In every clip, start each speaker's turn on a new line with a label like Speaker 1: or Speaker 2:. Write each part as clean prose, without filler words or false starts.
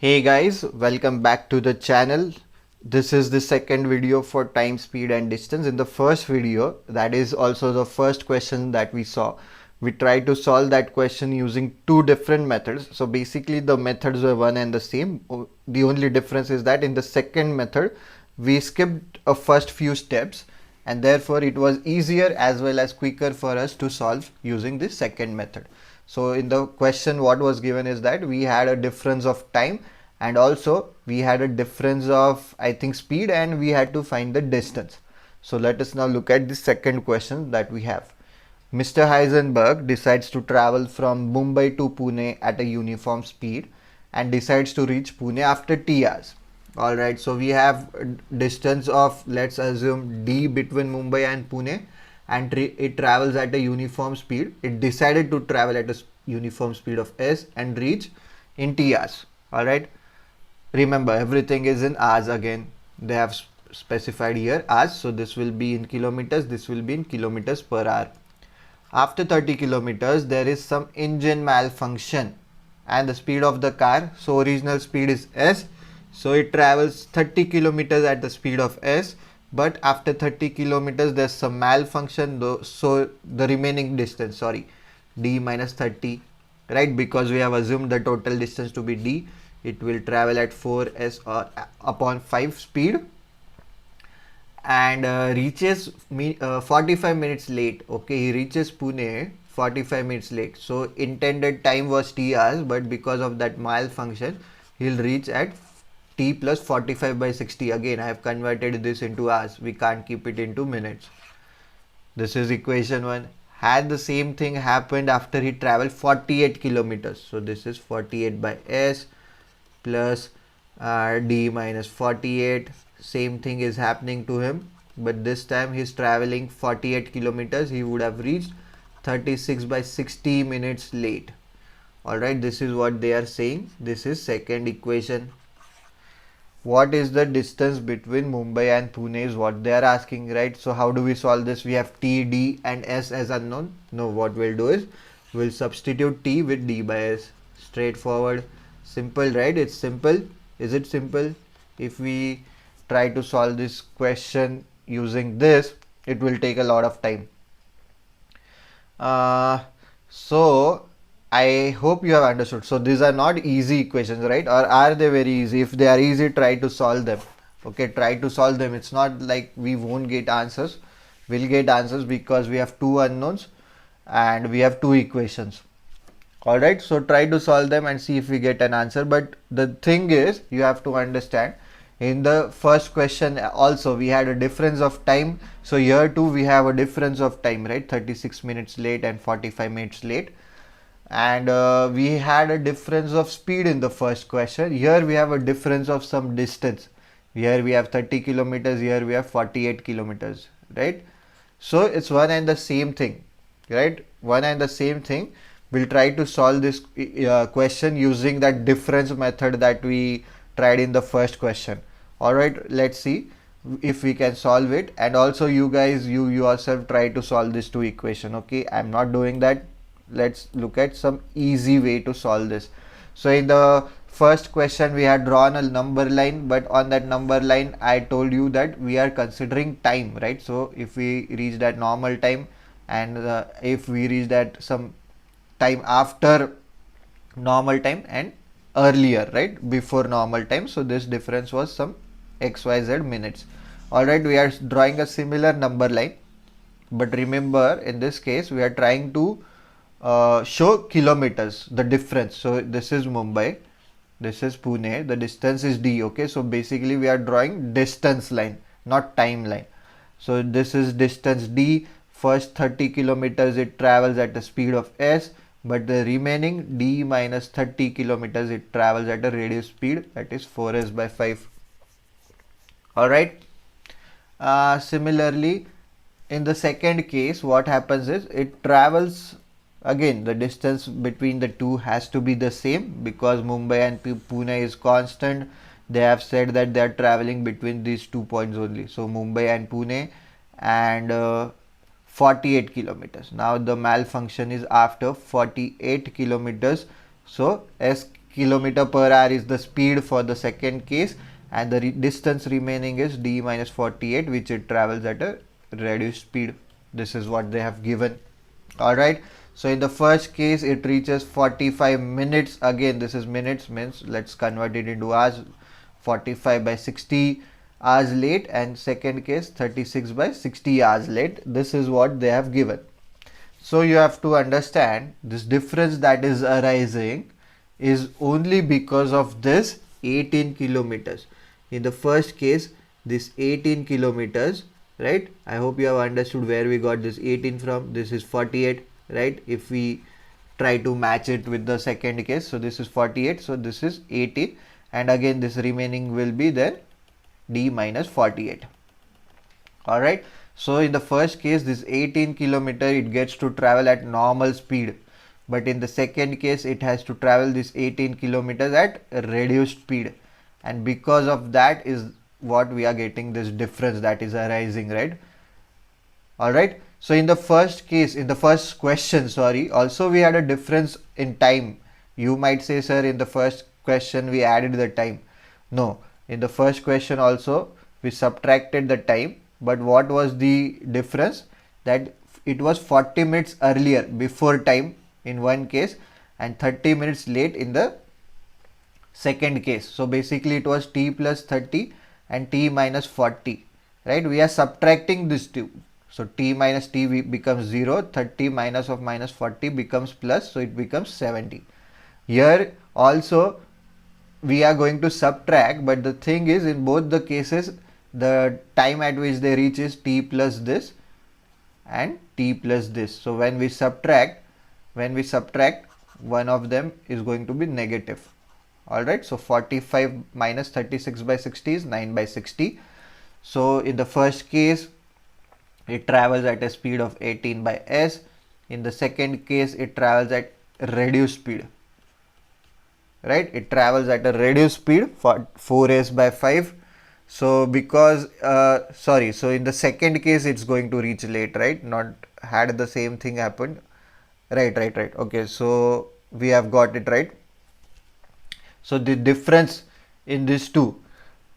Speaker 1: Hey guys, welcome back to the channel. This is the second video for time, speed and distance. In the first video, that is also the first question that we saw, we tried to solve that question using two different methods. So basically the methods were one and the same. The only difference is that in the second method, we skipped a first few steps and therefore it was easier as well as quicker for us to solve using this second method. So in the question what was given is that we had a difference of time and also we had a difference of I think speed and we had to find the distance. So let us now look at the second question that we have. Mr. Heisenberg decides to travel from Mumbai to Pune at a uniform speed and decides to reach Pune after T hours. Alright, so we have a distance of, let's assume, D between Mumbai and Pune, and it travels at a uniform speed. It decided to travel at a uniform speed of S and reach in T hours. Alright, remember everything is in hours again. They have specified here hours, so this will be in kilometers, this will be in kilometers per hour. After 30 kilometers, there is some engine malfunction and the speed of the car. So original speed is S. So it travels 30 kilometers at the speed of S. But after 30 kilometers, there's some malfunction. So the remaining distance, D minus 30, right? Because we have assumed the total distance to be D. It will travel at 4S or upon 5 speed and reaches 45 minutes late. Okay, he reaches Pune 45 minutes late. So intended time was T hours, but because of that malfunction, he'll reach at T plus 45 by 60. Again, I have converted this into hours. We can't keep it into minutes. This is equation 1. Had the same thing happened after he traveled 48 kilometers. So this is 48 by S plus D minus 48. Same thing is happening to him, but this time he's traveling 48 kilometers. He would have reached 36 by 60 minutes late. Alright, this is what they are saying. This is second equation. What is the distance between Mumbai and Pune is what they are asking, right? So how do we solve this? We have T, D and S as unknown. No, what we'll do is we'll substitute T with D by S. Straightforward. Simple, right? It's simple. Is it simple? If we try to solve this question using this, it will take a lot of time. So I hope you have understood. So these are not easy equations, right? Or are they very easy? If they are easy, try to solve them. Okay, try to solve them. It's not like we won't get answers. We'll get answers because we have two unknowns and we have two equations. Alright, so try to solve them and see if we get an answer. But the thing is, you have to understand, in the first question also we had a difference of time. So here too we have a difference of time, right? 36 minutes late and 45 minutes late. And we had a difference of speed in the first question. Here we have a difference of some distance. Here we have 30 kilometers, here we have 48 kilometers, right? So it's one and the same thing, right? One and the same thing. We'll try to solve this question using that difference method that we tried in the first question. Alright, let's see if we can solve it. And also you guys, you yourself try to solve this two equation. Okay, I'm not doing that. Let's look at some easy way to solve this. So in the first question we had drawn a number line, but on that number line I told you that we are considering time, right? So if we reach that normal time and if we reach that some time after normal time and earlier, right, before normal time, so this difference was some xyz minutes. Alright, we are drawing a similar number line, but remember in this case we are trying to show kilometers, the difference. So this is Mumbai, this is Pune, the distance is D. Okay, so basically we are drawing distance line, not time line. So this is distance D. First 30 kilometers it travels at the speed of S, but the remaining D minus 30 kilometers it travels at a radius speed, that is 4S by 5. Alright, similarly in the second case what happens is it travels, again the distance between the two has to be the same because Mumbai and Pune is constant. They have said that they are traveling between these 2 points only. So Mumbai and Pune and 48 kilometers. Now the malfunction is after 48 kilometers. So S kilometer per hour is the speed for the second case, and the distance remaining is d minus 48, which it travels at a reduced speed. This is what they have given. Alright, so in the first case it reaches 45 minutes. Again, this is minutes, means let's convert it into hours. 45 by 60 hours late, and second case 36 by 60 hours late. This is what they have given. So you have to understand this difference that is arising is only because of this 18 kilometers. In the first case, this 18 kilometers, right? I hope you have understood where we got this 18 from. This is 48, right? If we try to match it with the second case, so this is 48, so this is 18, and again this remaining will be then d minus 48. Alright, so in the first case, this 18 kilometer it gets to travel at normal speed, but in the second case it has to travel this 18 kilometers at reduced speed, and because of that is what we are getting this difference that is arising, right? Alright, so in the first case, in the first question, sorry, also we had a difference in time. You might say, sir, in the first question we added the time. No, in the first question also we subtracted the time, but what was the difference? That it was 40 minutes earlier before time in one case and 30 minutes late in the second case. So basically it was t plus 30 and t minus 40, right? We are subtracting this two. So t minus t becomes 0, 30 minus of minus 40 becomes plus, so it becomes 70. Here also we are going to subtract, but the thing is in both the cases the time at which they reach is t plus this and t plus this. So when we subtract, one of them is going to be negative. Alright, so 45 minus 36 by 60 is 9 by 60. So in the first case it travels at a speed of 18 by s. In the second case it travels at reduced speed, right? It travels at a reduced speed for 4s by 5. So because so in the second case it's going to reach late, right? Not had the same thing happened, right. Okay, so we have got it right. So the difference in these two,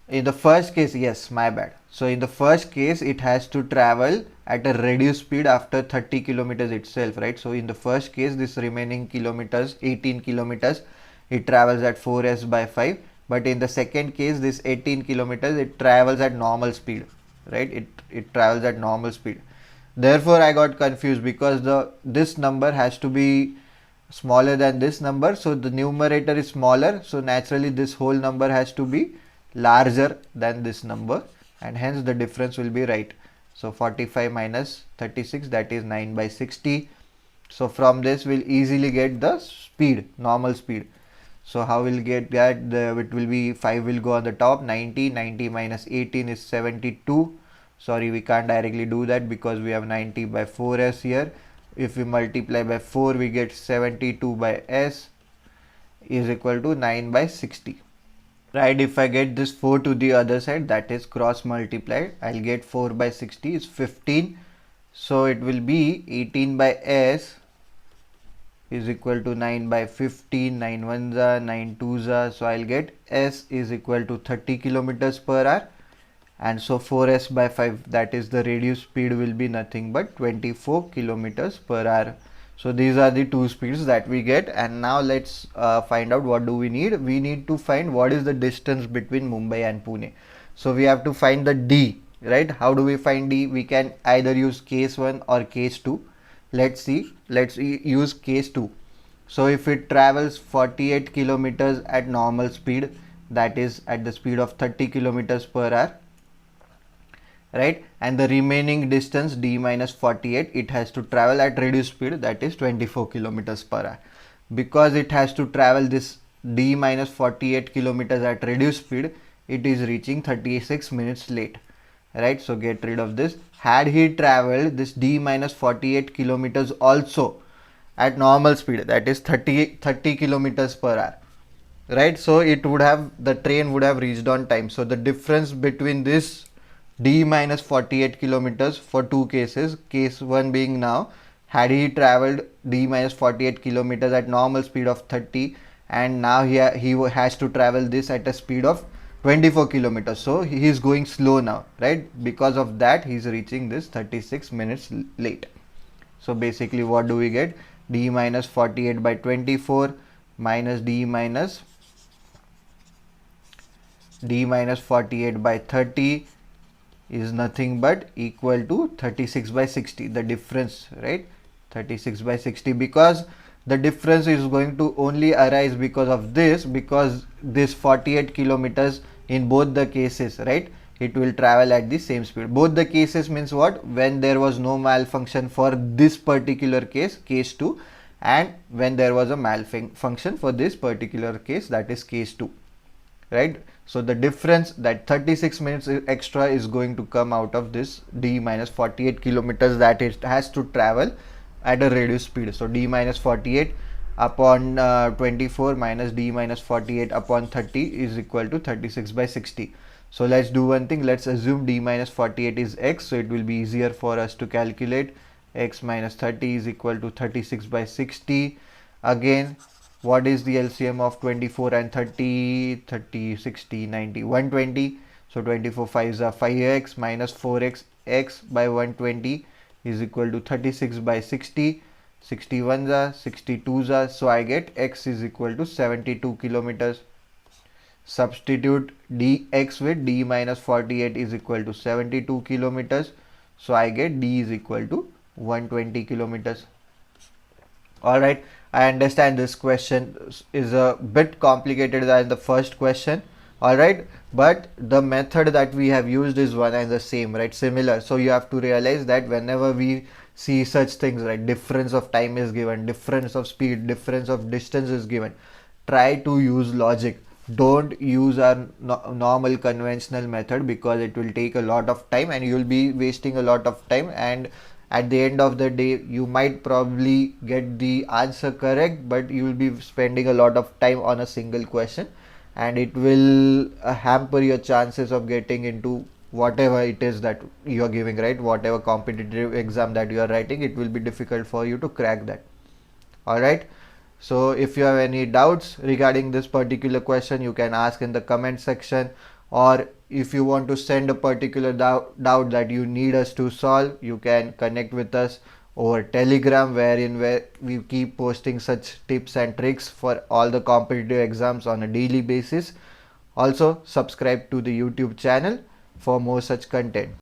Speaker 1: in the first case, yes, my bad. So in the first case it has to travel at a reduced speed after 30 kilometers itself, right? So in the first case this remaining kilometers, 18 kilometers, it travels at 4s by 5, but in the second case this 18 kilometers it travels at normal speed, right? It travels at normal speed. Therefore I got confused because this number has to be smaller than this number, so the numerator is smaller, so naturally this whole number has to be larger than this number, and hence the difference will be right. So 45 minus 36, that is 9 by 60. So from this we'll easily get the speed, normal speed. So how we'll get that? It will be 5 will go on the top, 90 minus 18 is 72. Sorry, we can't directly do that because we have 90 by 4s here. If we multiply by 4 we get 72 by s is equal to 9 by 60. Right, if I get this 4 to the other side, that is cross multiplied, I'll get 4 by 60 is 15. So it will be 18 by s is equal to 9 by 15, 9 ones are 9 twos are, so I'll get s is equal to 30 kilometers per hour, and so 4s by 5, that is the reduced speed, will be nothing but 24 kilometers per hour. So these are the two speeds that we get, and now let's find out what do we need. We need to find what is the distance between Mumbai and Pune. So we have to find the d, right? How do we find d? We can either use case 1 or case 2. Let's see, let's use case 2. So if it travels 48 kilometers at normal speed, that is at the speed of 30 kilometers per hour, right, and the remaining distance d minus 48, it has to travel at reduced speed, that is 24 kilometers per hour. Because it has to travel this d minus 48 kilometers at reduced speed, it is reaching 36 minutes late, right? So get rid of this. Had he traveled this d minus 48 kilometers also at normal speed, that is 30 kilometers per hour, right, so it would have, the train would have reached on time. So the difference between this d minus 48 kilometers for two cases, case 1 being now, had he traveled d minus 48 kilometers at normal speed of 30 and now he has to travel this at a speed of 24 kilometers. So he is going slow now, right? Because of that he is reaching this 36 minutes late. So basically what do we get? D minus 48 by 24 minus D minus 48 by 30 is nothing but equal to 36 by 60, the difference, right? 36 by 60, because the difference is going to only arise because of this, because this 48 kilometers in both the cases, right, it will travel at the same speed. Both the cases means what? When there was no malfunction for this particular case, case 2, and when there was a malfunction for this particular case, that is case 2, right? So the difference, that 36 minutes extra, is going to come out of this D minus 48 kilometers that it has to travel at a reduced speed. So D minus 48 upon 24 minus D minus 48 upon 30 is equal to 36 by 60. So let's do one thing. Let's assume D minus 48 is X. So it will be easier for us to calculate. X minus 30 is equal to 36 by 60. Again, what is the LCM of 24 and 30? 30, 60, 90, 120. So 24 5s are 5x minus 4x, x by 120 is equal to 36 by 60. 61s are 62s are, so I get x is equal to 72 kilometers. Substitute dx with D minus 48 is equal to 72 kilometers. So I get D is equal to 120 kilometers. Alright, I understand this question is a bit complicated than the first question. Alright, but the method that we have used is one and the same, right? Similar. So you have to realize that whenever we see such things, right, difference of time is given, difference of speed, difference of distance is given, try to use logic. Don't use our normal conventional method, because it will take a lot of time and you will be wasting a lot of time, and at the end of the day you might probably get the answer correct, but you will be spending a lot of time on a single question, and it will hamper your chances of getting into whatever it is that you are giving, right? Whatever competitive exam that you are writing, it will be difficult for you to crack that. All right, so if you have any doubts regarding this particular question, you can ask in the comment section, or if you want to send a particular doubt that you need us to solve, you can connect with us over Telegram, where we keep posting such tips and tricks for all the competitive exams on a daily basis. Also subscribe to the YouTube channel for more such content.